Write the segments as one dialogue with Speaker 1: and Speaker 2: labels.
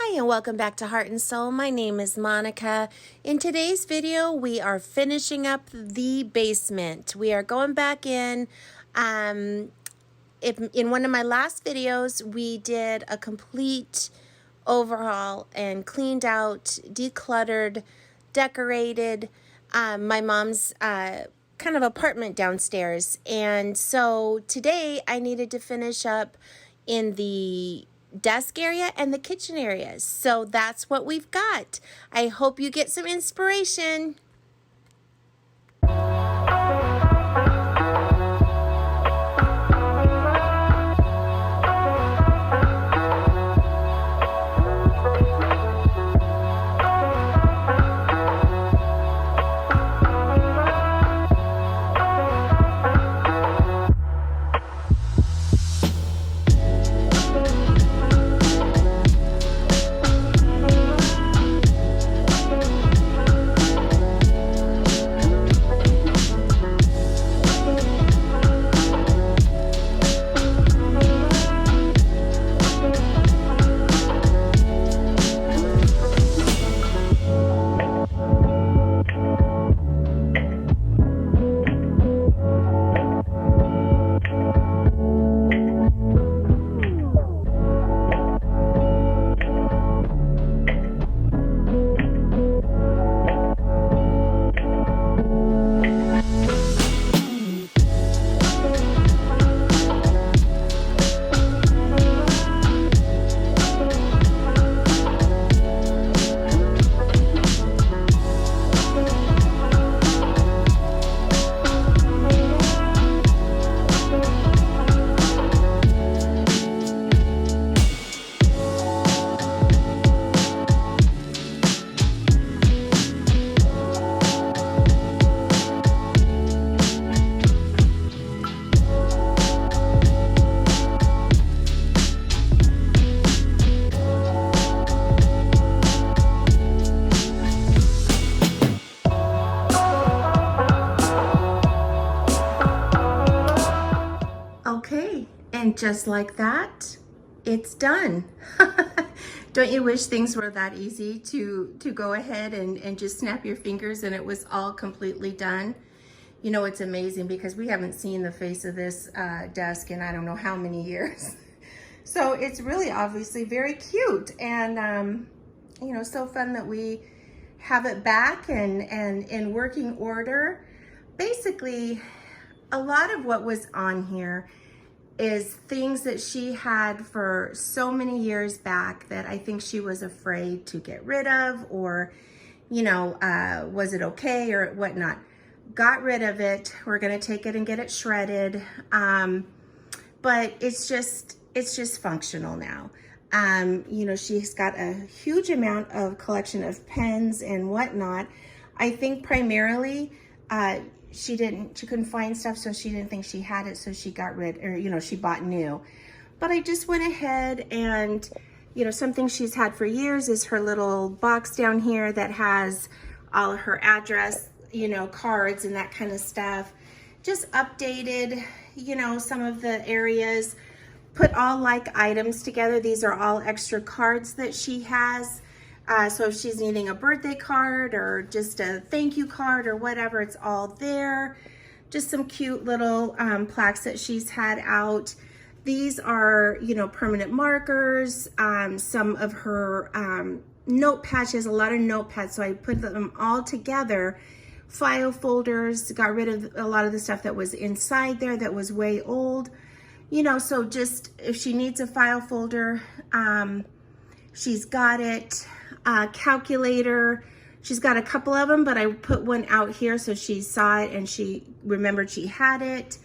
Speaker 1: Hi and welcome back to Heart and Soul. My name is Monica. In today's video, we are finishing up the basement. We are going back in. In one of my last videos, we did a complete overhaul and cleaned out, decluttered, decorated my mom's kind of apartment downstairs. And so today I needed to finish up in the desk area and the kitchen areas. So that's what we've got. I hope you get some inspiration. Okay, and just like that, it's done. Don't you wish things were that easy to go ahead and just snap your fingers and it was all completely done? You know, it's amazing because we haven't seen the face of this desk in I don't know how many years. So it's really obviously very cute and, you know, so fun that we have it back and in working order. Basically, a lot of what was on here is things that she had for so many years back that I think she was afraid to get rid of, or, you know, was it okay or whatnot. Got rid of it. We're gonna take it and get it shredded. But it's just functional now. You know, she's got a huge amount of collection of pens and whatnot. I think primarily, she couldn't find stuff, so she didn't think she had it, so she got rid, or, you know, she bought new. But I just went ahead and, you know, something she's had for years is her little box down here that has all of her address, you know, cards and that kind of stuff. Just updated, you know, some of the areas, put all like items together. These are all extra cards that she has. So if she's needing a birthday card or just a thank you card or whatever, it's all there. Just some cute little plaques that she's had out. These are, you know, permanent markers. Some of her notepads. She has a lot of notepads, so I put them all together. File folders, got rid of a lot of the stuff that was inside there that was way old. You know, so just if she needs a file folder, she's got it. Calculator, she's got a couple of them, but I put one out here so she saw it and she remembered she had it.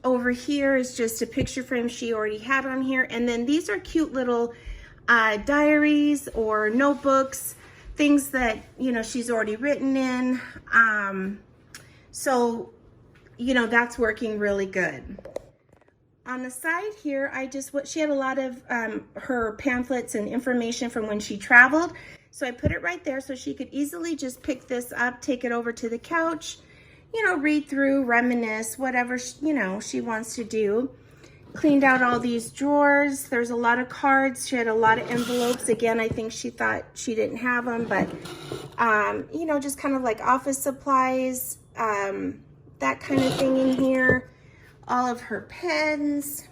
Speaker 1: Over here is just a picture frame she already had on here. And then these are cute little diaries or notebooks, things that, you know, she's already written in. So, you know, that's working really good. On the side here, she had a lot of her pamphlets and information from when she traveled. So I put it right there so she could easily just pick this up, take it over to the couch, you know, read through, reminisce, whatever, you know, she wants to do. cleaned out all these drawers. There's a lot of cards. She had a lot of envelopes. Again, I think she thought she didn't have them, but, you know, just kind of like office supplies, that kind of thing in here. All of her pens.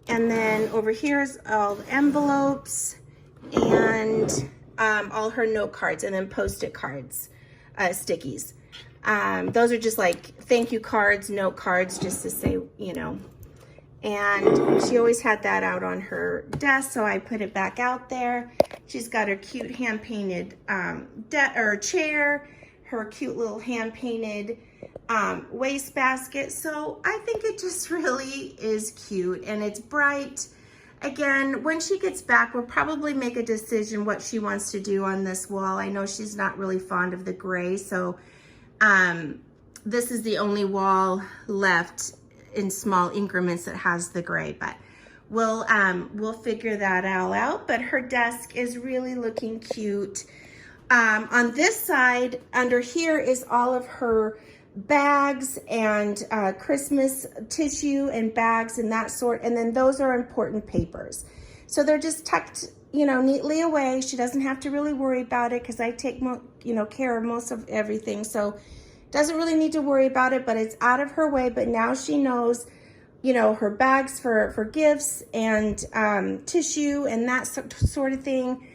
Speaker 1: And then over here is all the envelopes and all her note cards, and then Post-it cards, stickies. Those are just like thank you cards, note cards, just to say, you know. And she always had that out on her desk, so I put it back out there. She's got her cute hand-painted chair, her cute little hand-painted wastebasket. So I think it just really is cute, and it's bright. Again, when she gets back, we'll probably make a decision what she wants to do on this wall. I know she's not really fond of the gray, so this is the only wall left in small increments that has the gray, but we'll figure that all out. But her desk is really looking cute. On this side, under here is all of her bags and Christmas tissue and bags and that sort, and then those are important papers. So they're just tucked, you know, neatly away. She doesn't have to really worry about it because I take, you know, care of most of everything. So doesn't really need to worry about it, but it's out of her way. But now she knows, you know, her bags for gifts and tissue and that sort of thing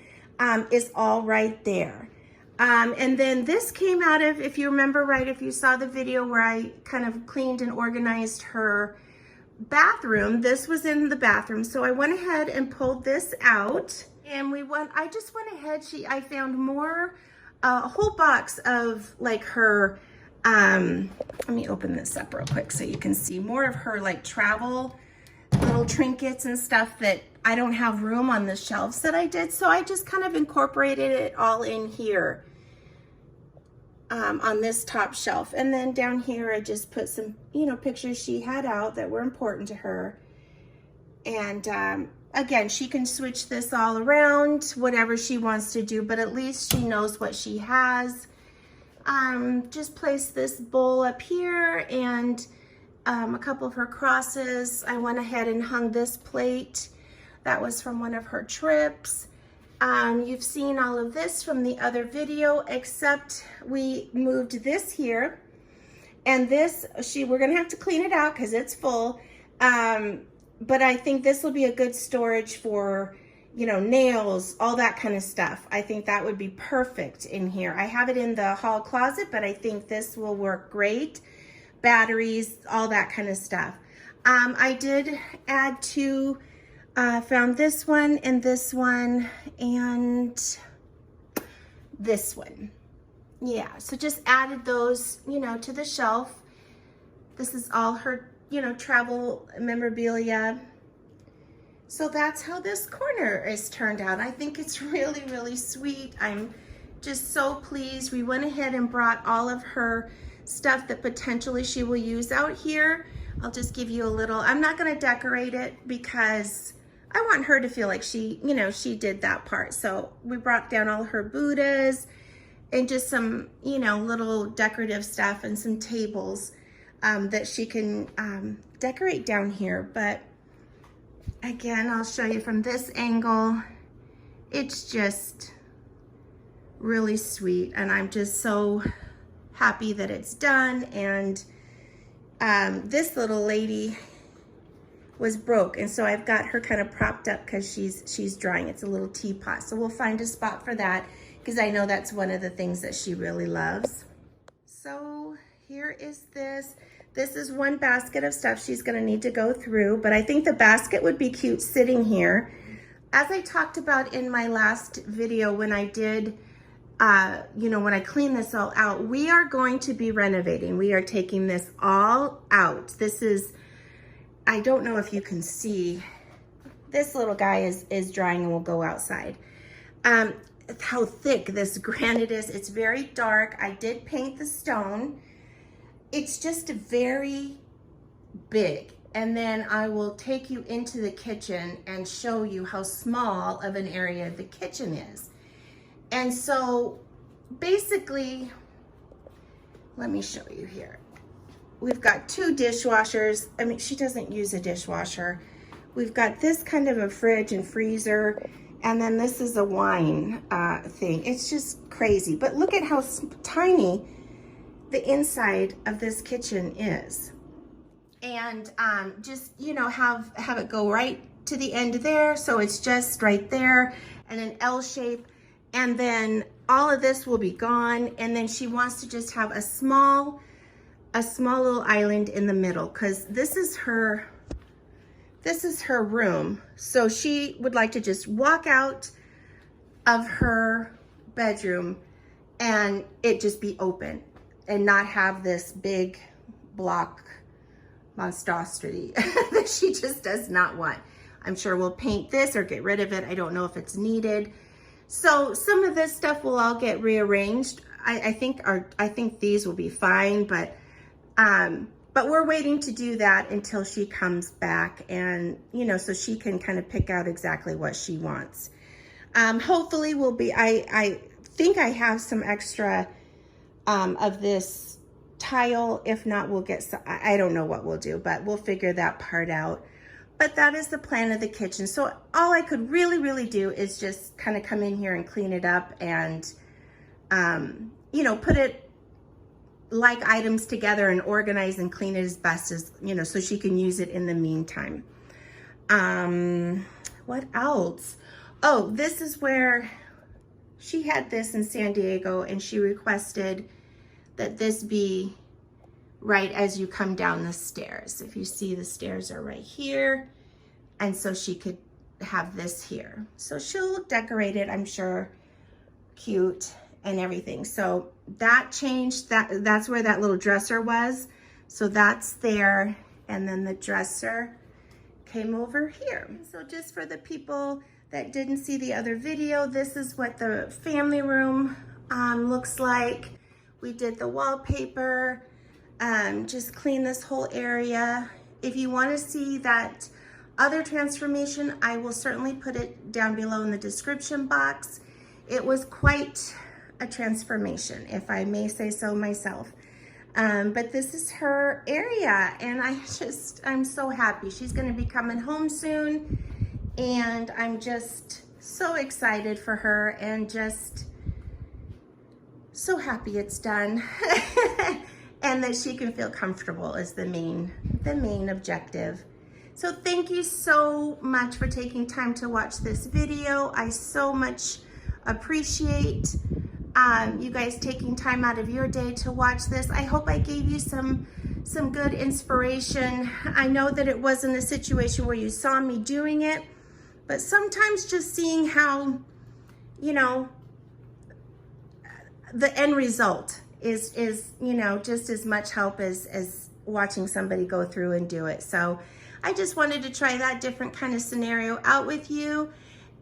Speaker 1: is all right there. And then this came out of, if you remember right, if you saw the video where I kind of cleaned and organized her bathroom, this was in the bathroom. So I went ahead and pulled this out, and I just went ahead, I found more, a whole box of like her, let me open this up real quick so you can see more of her like travel little trinkets and stuff that I don't have room on the shelves that I did. So I just kind of incorporated it all in here on this top shelf. And then down here, I just put some, you know, pictures she had out that were important to her. And again, she can switch this all around, whatever she wants to do, but at least she knows what she has. Just place this bowl up here and a couple of her crosses. I went ahead and hung this plate. That was from one of her trips. You've seen all of this from the other video, except we moved this here. And this, we're gonna have to clean it out because it's full. But I think this will be a good storage for, you know, nails, all that kind of stuff. I think that would be perfect in here. I have it in the hall closet, but I think this will work great. Batteries, all that kind of stuff. I did add two, found this one and this one and this one. Yeah, so just added those, you know, to the shelf. This is all her, you know, travel memorabilia. So that's how this corner is turned out. I think it's really, really sweet. I'm just so pleased. We went ahead and brought all of her stuff that potentially she will use out here. I'll just give you a little, I'm not gonna decorate it because I want her to feel like she, you know, she did that part. So we brought down all her Buddhas and just some, you know, little decorative stuff and some tables that she can decorate down here. But again, I'll show you from this angle. It's just really sweet, and I'm just so happy that it's done. And this little lady was broke, and so I've got her kind of propped up because she's drying. It's a little teapot, so we'll find a spot for that because I know that's one of the things that she really loves. So here is this. This is one basket of stuff she's gonna need to go through, but I think the basket would be cute sitting here. As I talked about in my last video when I did, you know, when I cleaned this all out, we are going to be renovating. We are taking this all out. This is, I don't know if you can see, this little guy is drying and will go outside. How thick this granite is. It's very dark. I did paint the stone. It's just very big. And then I will take you into the kitchen and show you how small of an area the kitchen is. And so basically, let me show you here. We've got 2 dishwashers. I mean, she doesn't use a dishwasher. We've got this kind of a fridge and freezer, and then this is a wine thing. It's just crazy. But look at how tiny the inside of this kitchen is. And just, you know, have it go right to the end there, so it's just right there, and an L shape, and then all of this will be gone, and then she wants to just have a small little island in the middle, because this is her room. So she would like to just walk out of her bedroom and it just be open and not have this big block monstrosity that she just does not want. I'm sure we'll paint this or get rid of it. I don't know if it's needed. So some of this stuff will all get rearranged. I think these will be fine, but we're waiting to do that until she comes back, and, you know, so she can kind of pick out exactly what she wants. Hopefully we'll be, I think I have some extra of this tile. If not, we'll get some, I don't know what we'll do, but we'll figure that part out. But that is the plan of the kitchen. So all I could really do is just kind of come in here and clean it up and, you know, put it like items together and organize and clean it as best as, you know, so she can use it in the meantime. What else? Oh, this is where she had this in San Diego, and she requested that this be right as you come down the stairs. If you see, the stairs are right here, and so she could have this here. So she'll look decorated, I'm sure, cute and everything. So that changed, that's where that little dresser was. So that's there, and then the dresser came over here. So just for the people that didn't see the other video, this is what the family room looks like. We did the wallpaper, just clean this whole area. If you want to see that other transformation, I will certainly put it down below in the description box. It was quite a transformation, if I may say so myself. But this is her area, and I'm so happy. She's going to be coming home soon, and I'm just so excited for her, and just so happy it's done. And that she can feel comfortable is the main objective. So thank you so much for taking time to watch this video. I so much appreciate you guys taking time out of your day to watch this. I hope I gave you some good inspiration. I know that it wasn't a situation where you saw me doing it, but sometimes just seeing how, you know, the end result is you know, just as much help as watching somebody go through and do it. So I just wanted to try that different kind of scenario out with you.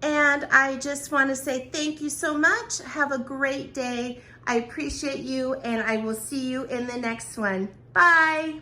Speaker 1: And I just want to say thank you so much. Have a great day. I appreciate you, and I will see you in the next one. Bye.